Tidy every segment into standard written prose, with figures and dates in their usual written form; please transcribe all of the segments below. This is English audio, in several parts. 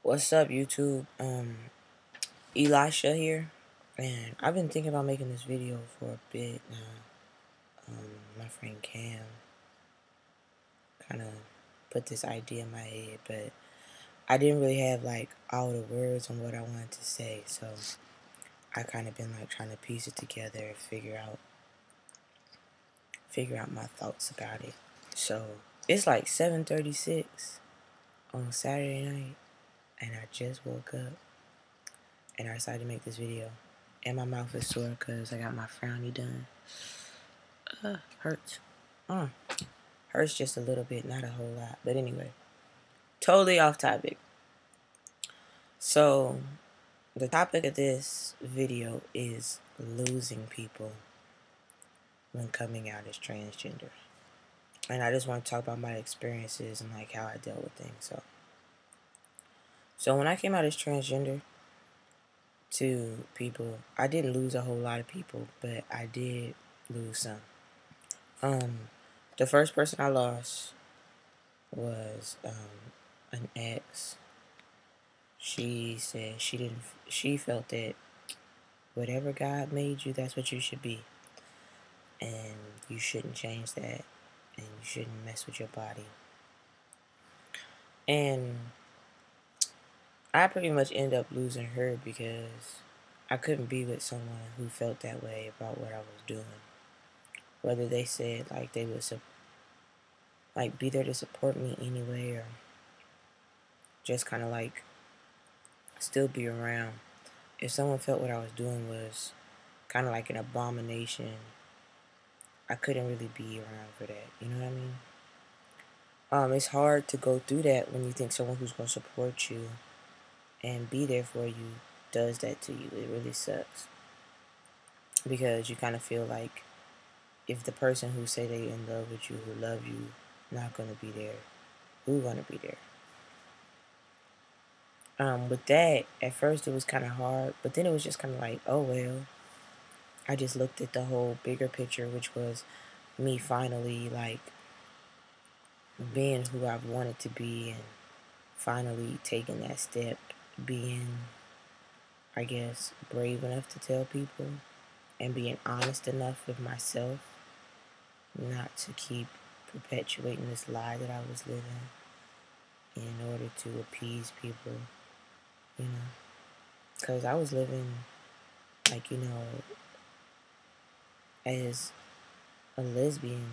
What's up, YouTube? Elisha here, and I've been thinking about making this video for a bit now. My friend Cam kind of put this idea in my head, but I didn't really have like all the words on what I wanted to say, so I kind of been like trying to piece it together and figure out my thoughts about it. So it's like 7:36 on Saturday night, and I just woke up. And I decided to make this video. And my mouth is sore because I got my frowny done. Hurts. Hurts just a little bit, not a whole lot. But anyway, totally off topic. So, the topic of this video is losing people when coming out as transgender. And I just want to talk about my experiences and like how I dealt with things. So when I came out as transgender to people, I didn't lose a whole lot of people, but I did lose some. The first person I lost was an ex. She said she felt that whatever God made you, that's what you should be. And you shouldn't change that. And you shouldn't mess with your body. And I pretty much ended up losing her because I couldn't be with someone who felt that way about what I was doing. Whether they said like they would be there to support me anyway, or just kind of like still be around. If someone felt what I was doing was kind of like an abomination, I couldn't really be around for that. You know what I mean? It's hard to go through that when you think someone who's going to support you and be there for you does that to you. It really sucks. Because you kind of feel like if the person who say they in love with you, who love you, not going to be there, who's going to be there? With that, at first it was kind of hard, but then it was just kind of like, oh well. I just looked at the whole bigger picture, which was me finally like being who I've wanted to be and finally taking that step, being, I guess, brave enough to tell people and being honest enough with myself not to keep perpetuating this lie that I was living in order to appease people, you know, because I was living like, as a lesbian.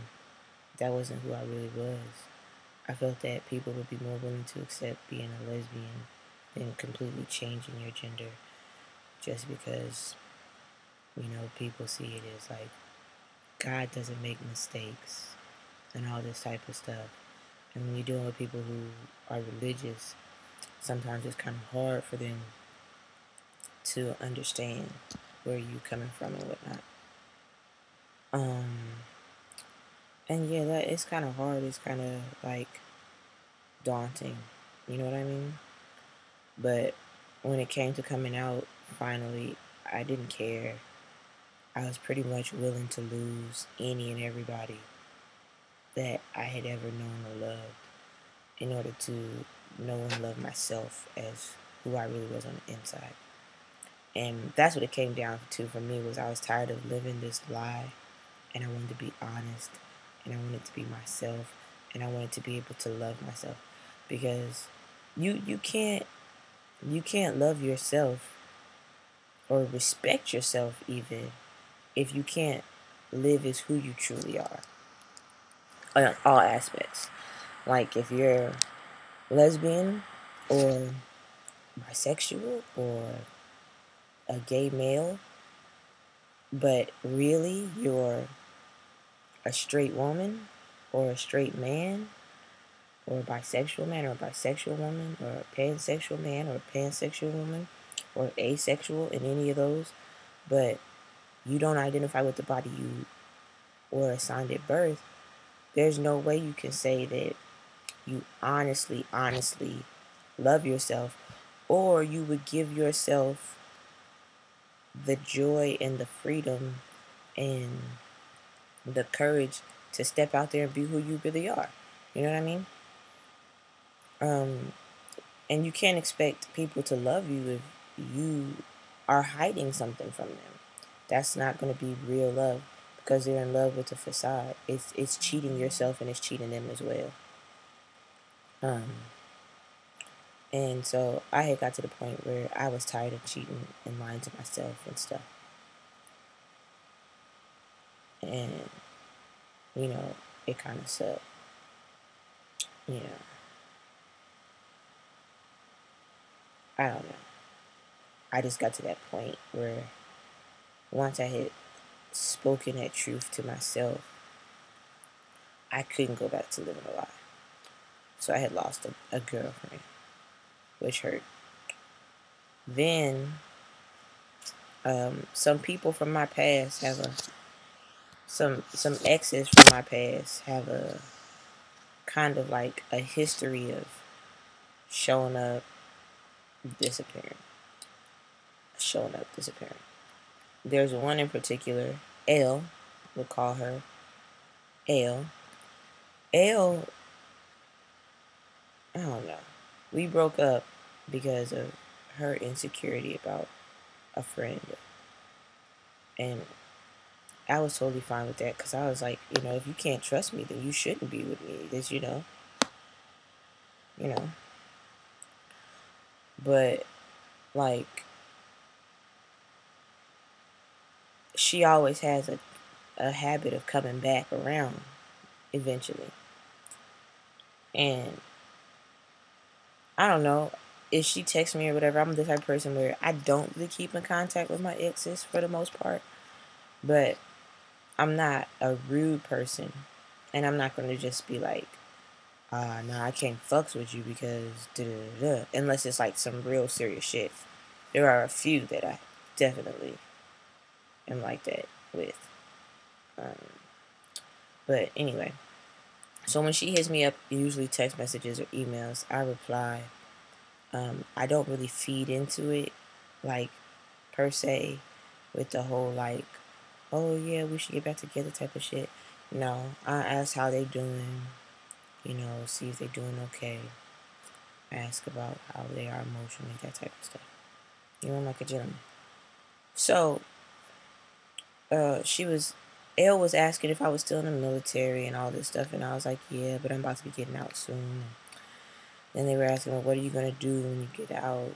That wasn't who I really was. I felt that people would be more willing to accept being a lesbian than completely changing your gender just because, people see it as like God doesn't make mistakes and all this type of stuff. And when you're dealing with people who are religious, sometimes it's kind of hard for them to understand where you're coming from and whatnot. And yeah, that it's kind of hard. It's kind of like daunting. You know what I mean? But when it came to coming out, finally, I didn't care. I was pretty much willing to lose any and everybody that I had ever known or loved in order to know and love myself as who I really was on the inside. And that's what it came down to for me, was I was tired of living this lie, and I wanted to be honest, and I wanted to be myself, and I wanted to be able to love myself, because you can't love yourself or respect yourself even if you can't live as who you truly are on all aspects. Like if you're lesbian or bisexual or a gay male, but really you're a straight woman or a straight man or a bisexual man or a bisexual woman or a pansexual man or a pansexual woman or asexual in any of those, but you don't identify with the body you were assigned at birth, there's no way you can say that you honestly love yourself, or you would give yourself the joy and the freedom and the courage to step out there and be who you really are. You know what I mean? And you can't expect people to love you if you are hiding something from them. That's not going to be real love, because they're in love with the facade. It's cheating yourself and it's cheating them as well. Um, and so I had got to the point where I was tired of cheating and lying to myself and stuff. And, you know, it kind of sucked. You know, I don't know. I just got to that point where once I had spoken that truth to myself, I couldn't go back to living a lie. So I had lost a girlfriend, which hurt. Then some people from my past have some exes from my past have a kind of like a history of showing up, disappearing, showing up, disappearing. There's one in particular, L, we'll call her L. L, I don't know. We broke up because of her insecurity about a friend, and I was totally fine with that, because I was like, if you can't trust me, then you shouldn't be with me. This, you know. But like, she always has a habit of coming back around eventually. And I don't know, if she texts me or whatever, I'm the type of person where I don't really keep in contact with my exes for the most part. But I'm not a rude person. And I'm not going to just be like, no, I can't fucks with you because da da da da, unless it's like some real serious shit. There are a few that I definitely am like that with. Um, but anyway, so when she hits me up, usually text messages or emails, I reply. I don't really feed into it, like, per se, with the whole like, oh yeah, we should get back together type of shit. No, I ask how they doing, see if they doing okay. Ask about how they are emotionally, that type of stuff. I'm like a gentleman. So, Elle was asking if I was still in the military and all this stuff, and I was like, yeah, but I'm about to be getting out soon. Then they were asking, well, what are you going to do when you get out?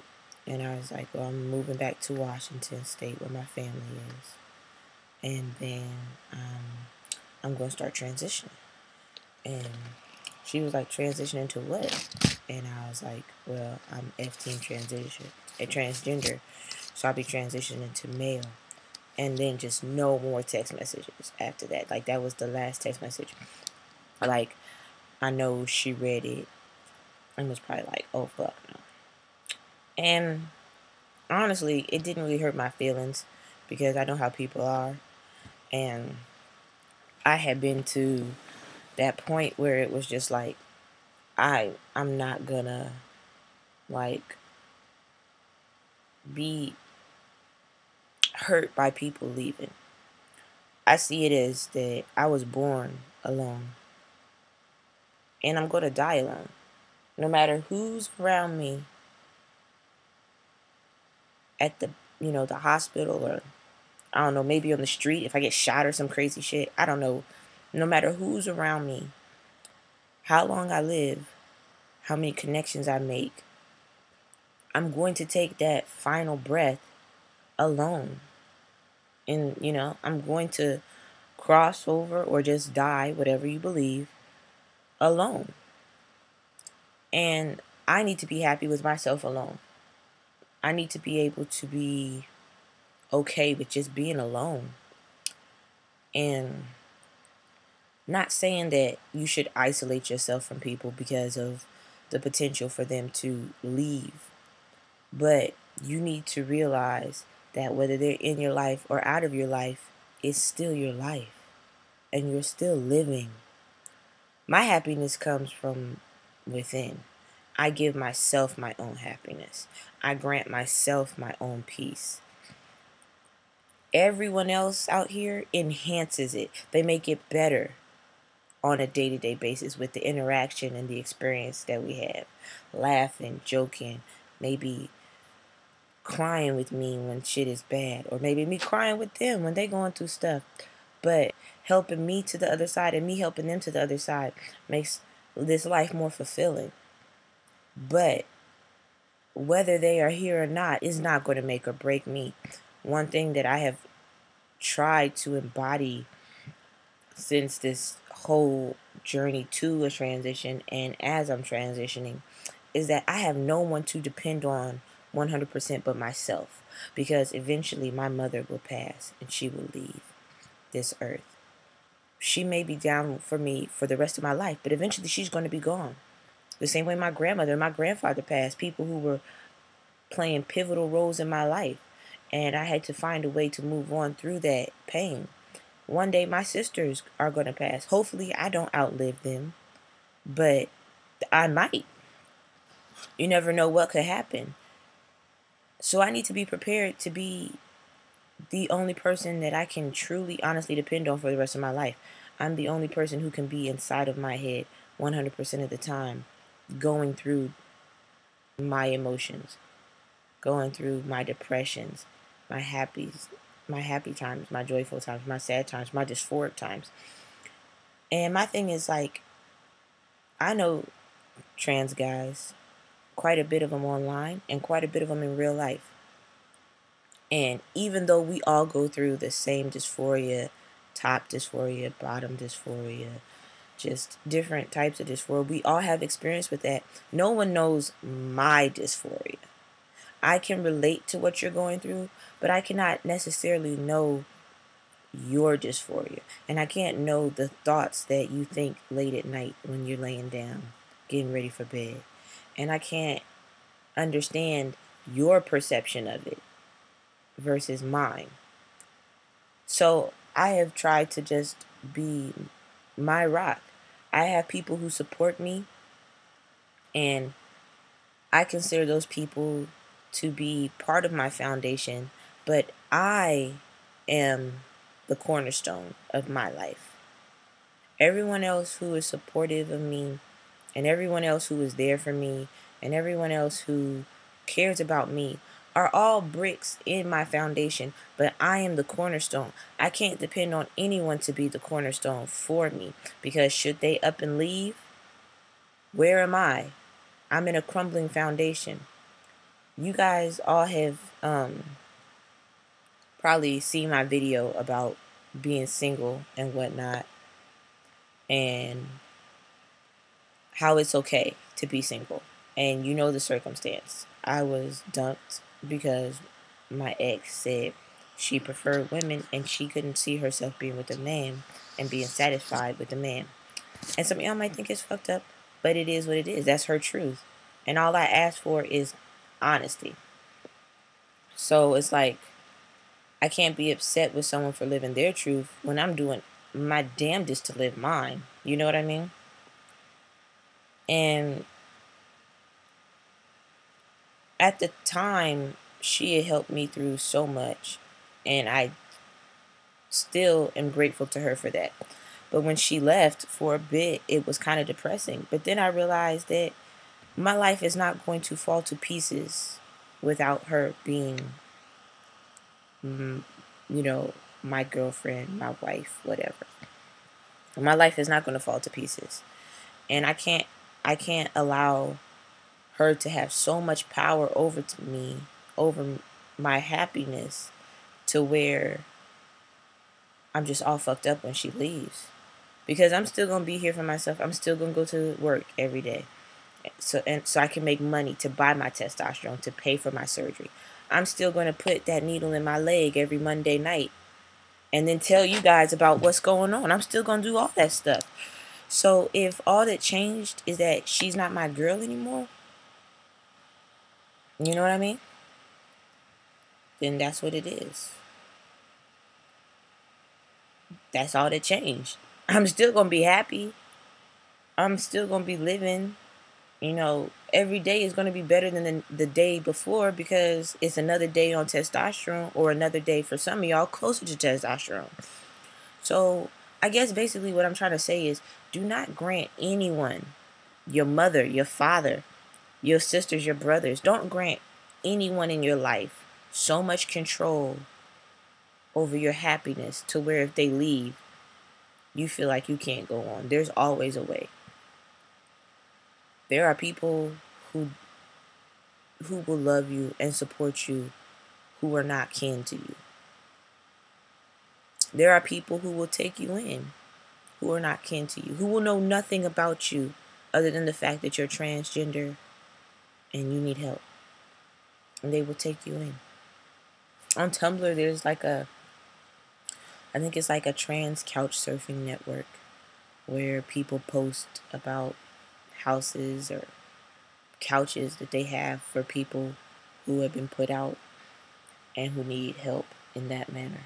And I was like, well, I'm moving back to Washington State where my family is. And then I'm going to start transitioning. And she was like, transitioning to what? And I was like, well, I'm F-teen transgender. So I'll be transitioning to male. And then just no more text messages after that. Like, that was the last text message. Like, I know she read it and was probably like, oh, fuck no. And honestly, it didn't really hurt my feelings, because I know how people are. And I had been to that point where it was just like, I'm not gonna, like, be hurt by people leaving. I see it as that I was born alone, and I'm gonna die alone. No matter who's around me at the the hospital, or I don't know, maybe on the street if I get shot or some crazy shit. I don't know. No matter who's around me, how long I live, how many connections I make, I'm going to take that final breath alone. And, I'm going to cross over or just die, whatever you believe, alone. And I need to be happy with myself alone. I need to be able to be okay with just being alone. And not saying that you should isolate yourself from people because of the potential for them to leave. But you need to realize that whether they're in your life or out of your life, it's still your life. And you're still living. My happiness comes from within. I give myself my own happiness. I grant myself my own peace. Everyone else out here enhances it. They make it better. on a day-to-day basis with the interaction and the experience that we have. Laughing, joking, maybe crying with me when shit is bad, or maybe me crying with them when they going through stuff. But helping me to the other side and me helping them to the other side makes this life more fulfilling. But whether they are here or not is not going to make or break me. One thing that I have tried to embody since this whole journey to a transition and as I'm transitioning is that I have no one to depend on 100% but myself, because eventually my mother will pass and she will leave this earth. She may be down for me for the rest of my life, but eventually she's going to be gone. The same way my grandmother and my grandfather passed, people who were playing pivotal roles in my life, and I had to find a way to move on through that pain. One day my sisters are going to pass. Hopefully I don't outlive them, but I might. You never know what could happen. So I need to be prepared to be the only person that I can truly, honestly depend on for the rest of my life. I'm the only person who can be inside of my head 100% of the time, going through my emotions, going through my depressions, my happy times, my joyful times, my sad times, my dysphoric times. And my thing is, like, I know trans guys, quite a bit of them online and quite a bit of them in real life. And even though we all go through the same dysphoria, top dysphoria, bottom dysphoria, just different types of dysphoria, we all have experience with that. No one knows my dysphoria. I can relate to what you're going through, but I cannot necessarily know your dysphoria. And I can't know the thoughts that you think late at night when you're laying down, getting ready for bed. And I can't understand your perception of it versus mine. So I have tried to just be my rock. I have people who support me, and I consider those people to be part of my foundation, but I am the cornerstone of my life. Everyone else who is supportive of me, and everyone else who is there for me, and everyone else who cares about me are all bricks in my foundation, but I am the cornerstone. I can't depend on anyone to be the cornerstone for me, because should they up and leave, where am I? I'm in a crumbling foundation. You guys all have probably seen my video about being single and whatnot, and how it's okay to be single. And you know the circumstance. I was dumped because my ex said she preferred women and she couldn't see herself being with a man and being satisfied with a man. And some of y'all might think it's fucked up, but it is what it is. That's her truth. And all I ask for is honesty. So it's like, I can't be upset with someone for living their truth when I'm doing my damnedest to live mine. You know what I mean? And at the time, she had helped me through so much, and I still am grateful to her for that. But when she left for a bit, it was kind of depressing. But then I realized that my life is not going to fall to pieces without her being, my girlfriend, my wife, whatever. My life is not going to fall to pieces. And I can't allow her to have so much power over to me, over my happiness, to where I'm just all fucked up when she leaves. Because I'm still going to be here for myself. I'm still going to go to work every day. So I can make money to buy my testosterone, to pay for my surgery. I'm still going to put that needle in my leg every Monday night and then tell you guys about what's going on. I'm still going to do all that stuff. So if all that changed is that she's not my girl anymore, you know what I mean? Then that's what it is. That's all that changed. I'm still going to be happy. I'm still going to be living. Every day is going to be better than the day before, because it's another day on testosterone, or another day for some of y'all closer to testosterone. So I guess basically what I'm trying to say is, do not grant anyone, your mother, your father, your sisters, your brothers, don't grant anyone in your life so much control over your happiness to where if they leave, you feel like you can't go on. There's always a way. There are people who will love you and support you who are not kin to you. There are people who will take you in who are not kin to you, who will know nothing about you other than the fact that you're transgender and you need help. And they will take you in. On Tumblr, there's like I think it's like a trans couch surfing network where people post about houses or couches that they have for people who have been put out and who need help in that manner.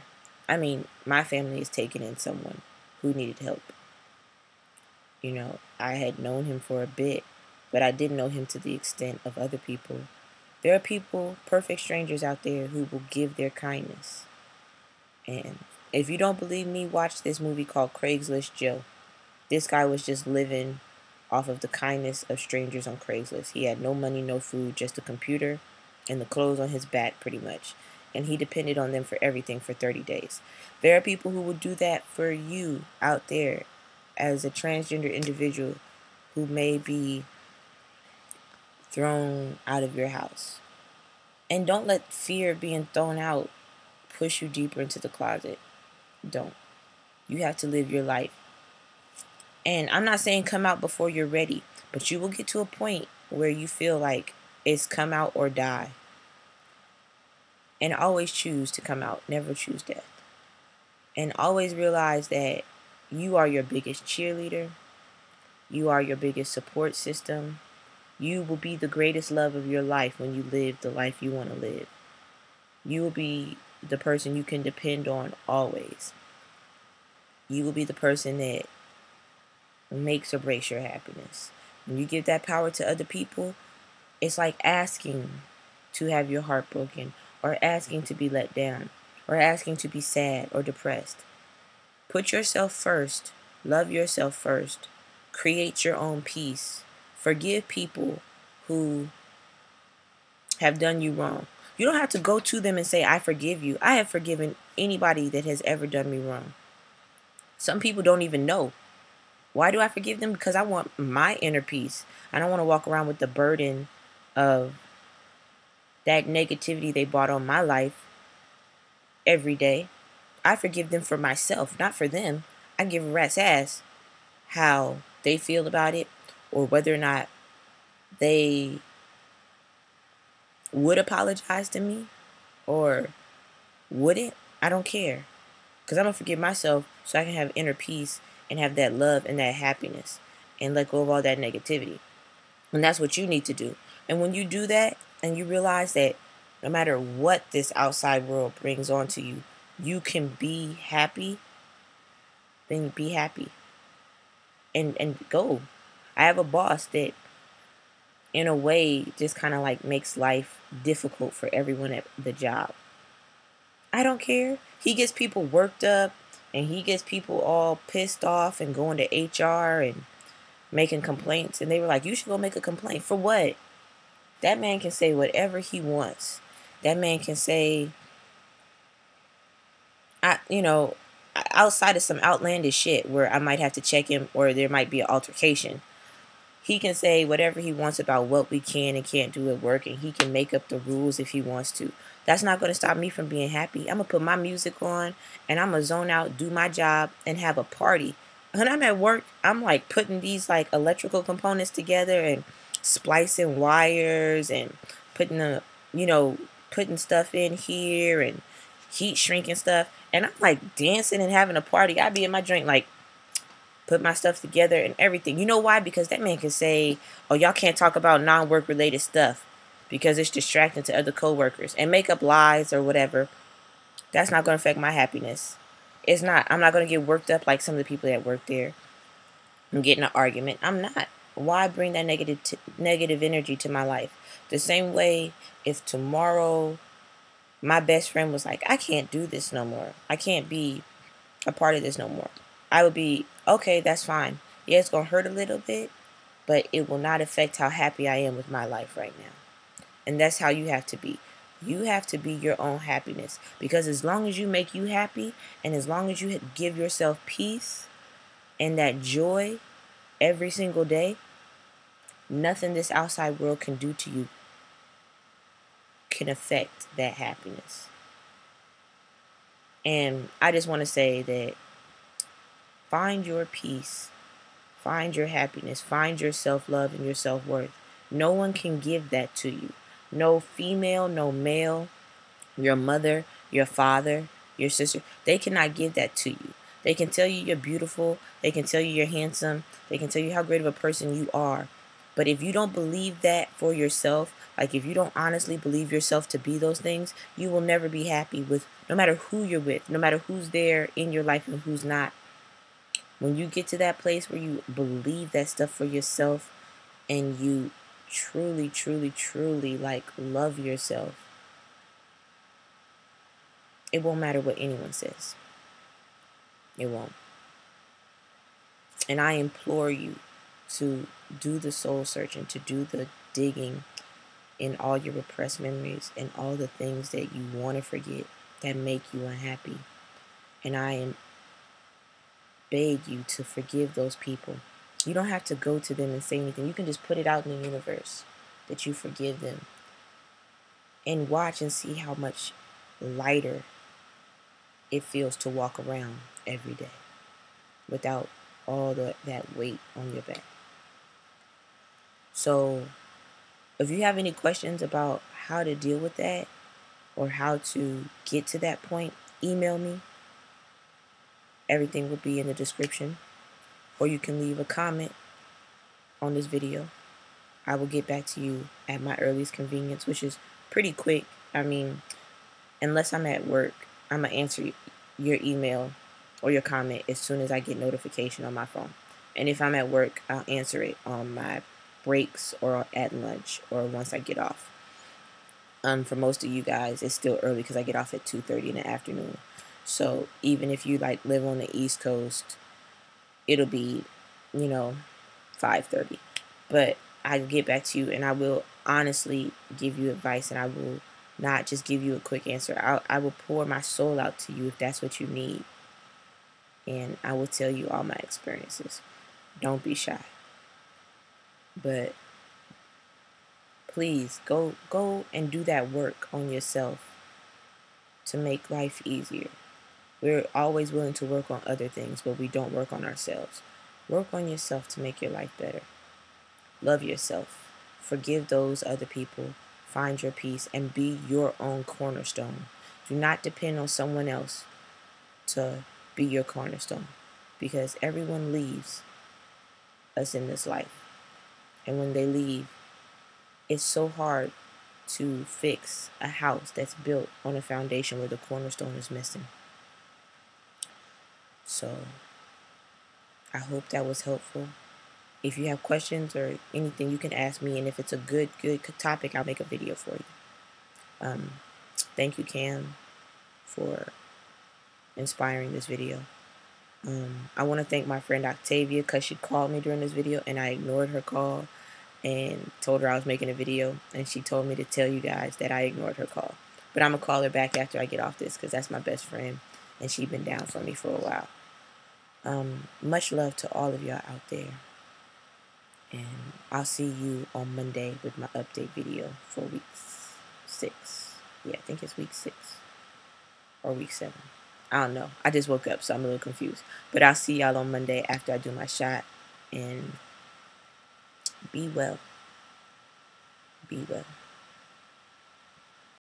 I mean, my family is taking in someone who needed help. You know, I had known him for a bit, but I didn't know him to the extent of other people. There are people, perfect strangers out there, who will give their kindness. And if you don't believe me, watch this movie called Craigslist Joe. This guy was just living off of the kindness of strangers on Craigslist. He had no money, no food, just a computer and the clothes on his back, pretty much. And he depended on them for everything for 30 days. There are people who will do that for you out there as a transgender individual who may be thrown out of your house. And don't let fear of being thrown out push you deeper into the closet. Don't. You have to live your life. And I'm not saying come out before you're ready, but you will get to a point where you feel like it's come out or die. And always choose to come out. Never choose death. And always realize that you are your biggest cheerleader. You are your biggest support system. You will be the greatest love of your life when you live the life you want to live. You will be the person you can depend on always. You will be the person that makes or breaks your happiness. When you give that power to other people, it's like asking to have your heart broken, or asking to be let down, or asking to be sad or depressed. Put yourself first. Love yourself first. Create your own peace. Forgive people who have done you wrong. You don't have to go to them and say, I forgive you. I have forgiven anybody that has ever done me wrong. Some people don't even know. Why do I forgive them? Because I want my inner peace. I don't want to walk around with the burden of that negativity they brought on my life every day. I forgive them for myself, not for them. I give a rat's ass how they feel about it, or whether or not they would apologize to me or wouldn't. I don't care. Because I'm going to forgive myself so I can have inner peace and have that love and that happiness and let go of all that negativity. And that's what you need to do. And when you do that and you realize that no matter what this outside world brings onto you, you can be happy, then be happy. And go. I have a boss that, in a way, just kind of like makes life difficult for everyone at the job. I don't care. He gets people worked up and he gets people all pissed off and going to HR and making complaints. And they were like, you should go make a complaint. For what? That man can say whatever he wants. That man can say, outside of some outlandish shit where I might have to check him or there might be an altercation. He can say whatever he wants about what we can and can't do at work, and he can make up the rules if he wants to. That's not going to stop me from being happy. I'm going to put my music on, and I'm going to zone out, do my job, and have a party. When I'm at work, I'm like putting these like electrical components together and splicing wires and putting putting stuff in here and heat shrinking stuff. And I'm like dancing and having a party. I be in my drink like, put my stuff together and everything. You know why? Because that man can say, oh, y'all can't talk about non-work related stuff because it's distracting to other coworkers, and make up lies or whatever. That's not going to affect my happiness. It's not. I'm not going to get worked up like some of the people that work there and get in an argument. I'm not. Why bring that negative energy to my life? The same way if tomorrow my best friend was like, I can't do this no more. I can't be a part of this no more. I would be, okay, that's fine. Yeah, it's going to hurt a little bit, but it will not affect how happy I am with my life right now. And that's how you have to be. You have to be your own happiness. Because as long as you make you happy, and as long as you give yourself peace and that joy every single day, nothing this outside world can do to you can affect that happiness. And I just want to say that find your peace, find your happiness, find your self-love and your self-worth. No one can give that to you. No female, no male, your mother, your father, your sister, they cannot give that to you. They can tell you you're beautiful. They can tell you you're handsome. They can tell you how great of a person you are. But if you don't believe that for yourself, like if you don't honestly believe yourself to be those things, you will never be happy with no matter who you're with, no matter who's there in your life and who's not. When you get to that place where you believe that stuff for yourself and you truly, truly, truly like love yourself, it won't matter what anyone says. It won't. And I implore you to do the soul searching, to do the digging in all your repressed memories and all the things that you want to forget that make you unhappy. And I beg you to forgive those people. You don't have to go to them and say anything. You can just put it out in the universe that you forgive them. And watch and see how much lighter it feels to walk around every day without all that weight on your back. So if you have any questions about how to deal with that or how to get to that point, email me. Everything will be in the description. Or you can leave a comment on this video. I will get back to you at my earliest convenience, which is pretty quick. I mean, unless I'm at work, I'm going to answer your email or your comment as soon as I get notification on my phone. And if I'm at work, I'll answer it on my breaks or at lunch or once I get off. For most of you guys, it's still early because I get off at 2:30 in the afternoon. So even if you like live on the East Coast, it'll be, 5:30. But I'll get back to you and I will honestly give you advice, and I will not just give you a quick answer. I will pour my soul out to you if that's what you need. And I will tell you all my experiences. Don't be shy. But please go and do that work on yourself to make life easier. We're always willing to work on other things, but we don't work on ourselves. Work on yourself to make your life better. Love yourself. Forgive those other people. Find your peace and be your own cornerstone. Do not depend on someone else to be your cornerstone, because everyone leaves us in this life. And when they leave, it's so hard to fix a house that's built on a foundation where the cornerstone is missing. So I hope that was helpful. If you have questions or anything, you can ask me, and if it's a good topic, I'll make a video for you. Thank you, Cam, for inspiring this video. I want to thank my friend Octavia because she called me during this video and I ignored her call and told her I was making a video, and she told me to tell you guys that I ignored her call. But I'm going to call her back after I get off this because that's my best friend and she's been down for me for a while. Much love to all of y'all out there. And I'll see you on Monday with my update video for week 6. Yeah, I think it's week 6 or week 7. I don't know. I just woke up, so I'm a little confused. But I'll see y'all on Monday after I do my shot. And be well. Be well.